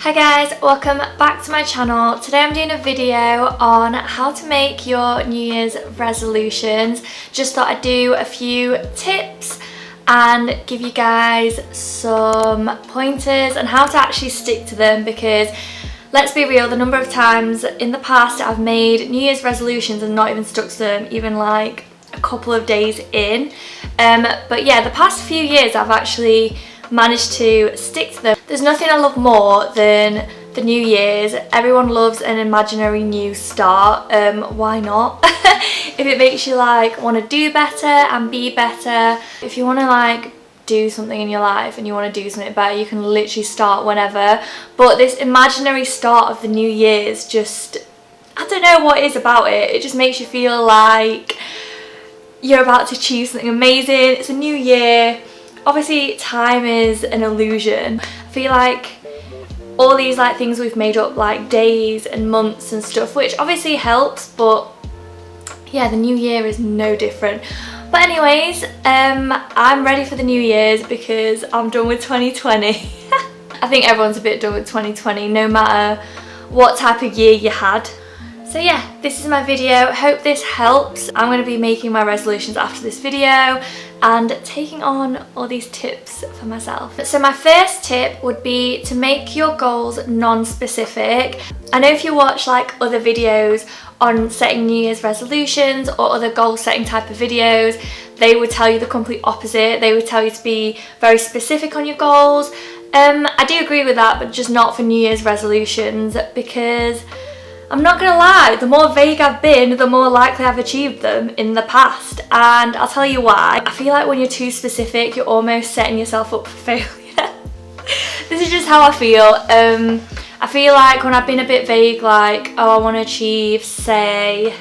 Hi guys, welcome back to my channel. Today I'm doing a video on how to make your New Year's resolutions. Just thought I'd do a few tips and give you guys some pointers on how to actually stick to them, because let's be real, the number of times in the past I've made New Year's resolutions and not even stuck to them, even like a couple of days in. But yeah, the past few years I've actually managed to stick to them. There's nothing I love more than the New Year's. Everyone loves an imaginary new start. Why not? If it makes you like want to do better and be better, if you want to like do something in your life and you want to do something better, you can literally start whenever. But this imaginary start of the New Year's, just, I don't know what it is about it. It just makes you feel like you're about to achieve something amazing. It's a new year. Obviously time is an illusion. I feel like all these like things we've made up, like days and months and stuff, which obviously helps, but yeah, the new year is no different. But anyways, I'm ready for the New Year's because I'm done with 2020. I think everyone's a bit done with 2020, no matter what type of year you had. So yeah, this is my video. Hope this helps. I'm going to be making my resolutions after this video and taking on all these tips for myself. So my first tip would be to make your goals non-specific. I know if you watch like other videos on setting New Year's resolutions or other goal setting type of videos, they would tell you the complete opposite. They would tell you to be very specific on your goals. I do agree with that, but just not for New Year's resolutions, because I'm not gonna lie, the more vague I've been, the more likely I've achieved them in the past, and I'll tell you why. I feel like when you're too specific, you're almost setting yourself up for failure. This is just how I feel. I feel like when I've been a bit vague, like, oh, I want to achieve, say,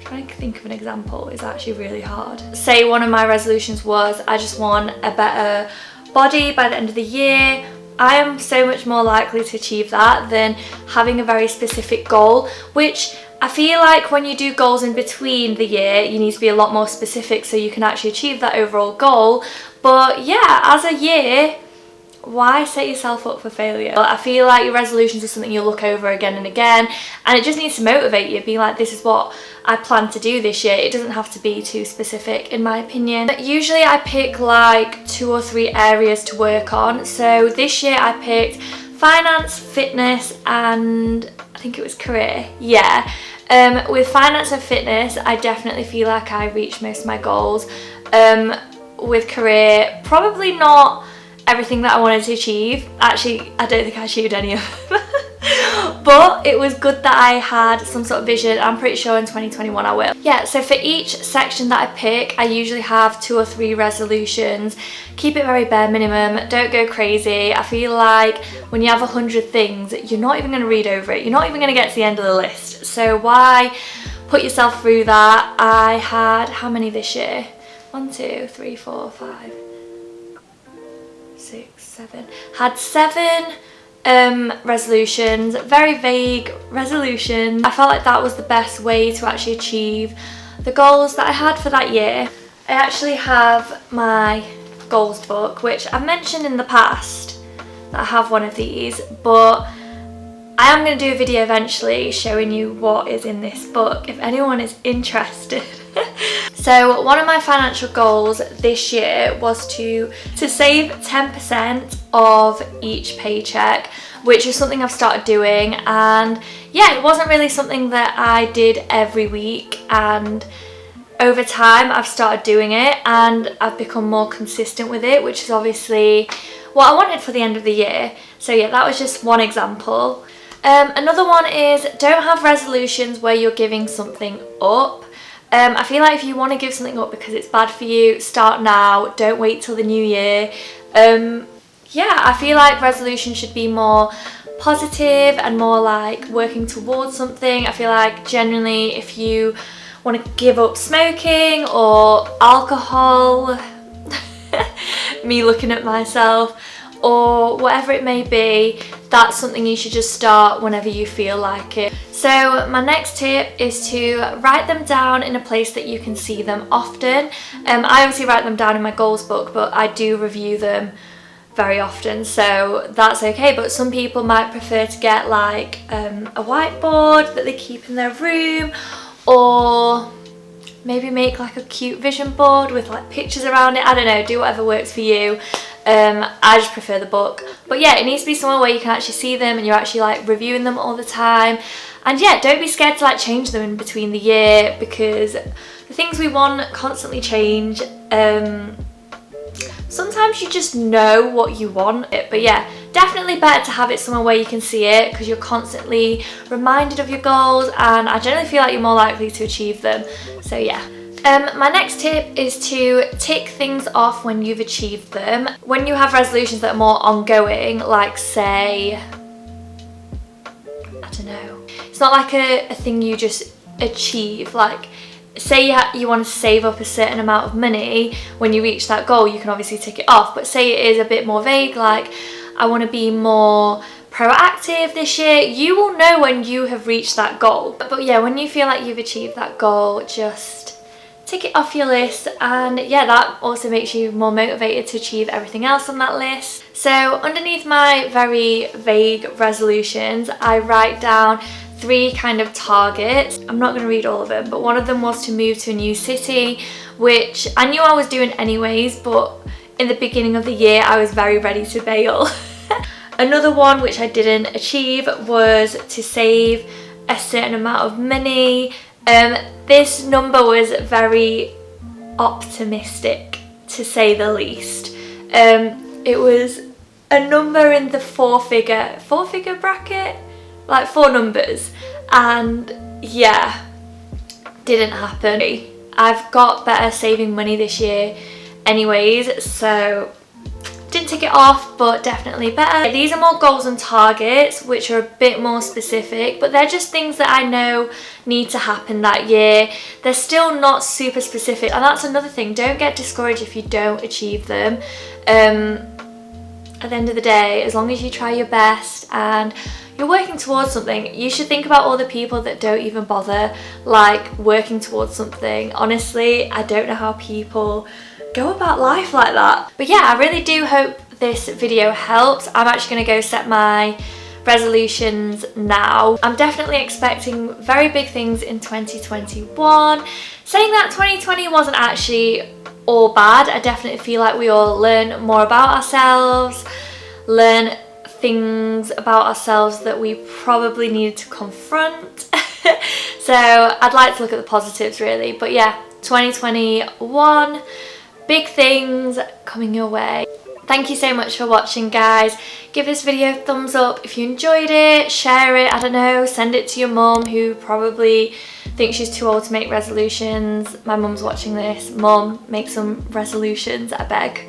trying to think of an example is actually really hard. Say one of my resolutions was I just want a better body by the end of the year. I am so much more likely to achieve that than having a very specific goal, which I feel like when you do goals in between the year, you need to be a lot more specific so you can actually achieve that overall goal. But yeah, as a year, why set yourself up for failure? I feel like your resolutions are something you'll look over again and again, and it just needs to motivate you, be like, this is what I plan to do this year. It doesn't have to be too specific, in my opinion. But usually I pick like 2 or 3 areas to work on. So this year I picked finance, fitness, and I think it was career. Yeah. With finance and fitness, I definitely feel like I reached most of my goals. With career, probably not everything that I wanted to achieve. Actually, I don't think I achieved any of them. But it was good that I had some sort of vision. I'm pretty sure in 2021 I will. Yeah, so for each section that I pick, I usually have 2 or 3 resolutions. Keep it very bare minimum, don't go crazy. I feel like when you have 100 things, you're not even going to read over it. You're not even going to get to the end of the list. So why put yourself through that? I had, how many this year? 1, 2, 3, 4, 5, 6, 7. Had 7 resolutions, very vague resolutions. I felt like that was the best way to actually achieve the goals that I had for that year. I actually have my goals book, which I've mentioned in the past that I have one of these, but I am going to do a video eventually showing you what is in this book if anyone is interested. So one of my financial goals this year was to save 10% of each paycheck, which is something I've started doing. And yeah, it wasn't really something that I did every week, and over time I've started doing it and I've become more consistent with it, which is obviously what I wanted for the end of the year. So yeah, that was just one example. Another one is don't have resolutions where you're giving something up. I feel like if you want to give something up because it's bad for you, start now, don't wait till the new year. Yeah, I feel like resolutions should be more positive and more like working towards something. I feel like generally if you want to give up smoking or alcohol, me looking at myself, or whatever it may be, that's something you should just start whenever you feel like it. So my next tip is to write them down in a place that you can see them often. I obviously write them down in my goals book, but I do review them very often, so that's okay. But some people might prefer to get like a whiteboard that they keep in their room, or maybe make like a cute vision board with like pictures around it. I don't know, do whatever works for you. I just prefer the book. But yeah, it needs to be somewhere where you can actually see them and you're actually like reviewing them all the time. And yeah, don't be scared to like change them in between the year, because the things we want constantly change. Sometimes you just know what you want, but yeah, definitely better to have it somewhere where you can see it, because you're constantly reminded of your goals, and I generally feel like you're more likely to achieve them. So yeah. My next tip is to tick things off when you've achieved them. When you have resolutions that are more ongoing, like say, I don't know, it's not like a thing you just achieve, like say you want to save up a certain amount of money. When you reach that goal, you can obviously tick it off, but say it is a bit more vague, like I want to be more proactive this year, you will know when you have reached that goal. But yeah, when you feel like you've achieved that goal, just tick it off your list, and yeah, that also makes you more motivated to achieve everything else on that list. So underneath my very vague resolutions, I write down 3 kind of targets. I'm not going to read all of them, but one of them was to move to a new city, which I knew I was doing anyways, but in the beginning of the year I was very ready to bail. Another one which I didn't achieve was to save a certain amount of money. This number was very optimistic, to say the least. It was a number in the four figure bracket, like 4 numbers, and yeah, didn't happen. I've got better saving money this year anyways, so didn't tick it off, but definitely better. These are more goals and targets, which are a bit more specific, but they're just things that I know need to happen that year. They're still not super specific, and that's another thing. Don't get discouraged if you don't achieve them. At the end of the day, as long as you try your best and you're working towards something, you should think about all the people that don't even bother like working towards something. Honestly, I don't know how people go about life like that. But yeah, I really do hope this video helps. I'm actually going to go set my resolutions now. I'm definitely expecting very big things in 2021. Saying that, 2020 wasn't actually all bad. I definitely feel like we all learn more about ourselves, learn things about ourselves that we probably needed to confront. So I'd like to look at the positives really. But yeah, 2021, big things coming your way. Thank you so much for watching, guys. Give this video a thumbs up if you enjoyed it, share it, I don't know, send it to your mum who probably thinks she's too old to make resolutions. My mum's watching this. Mum, make some resolutions, I beg.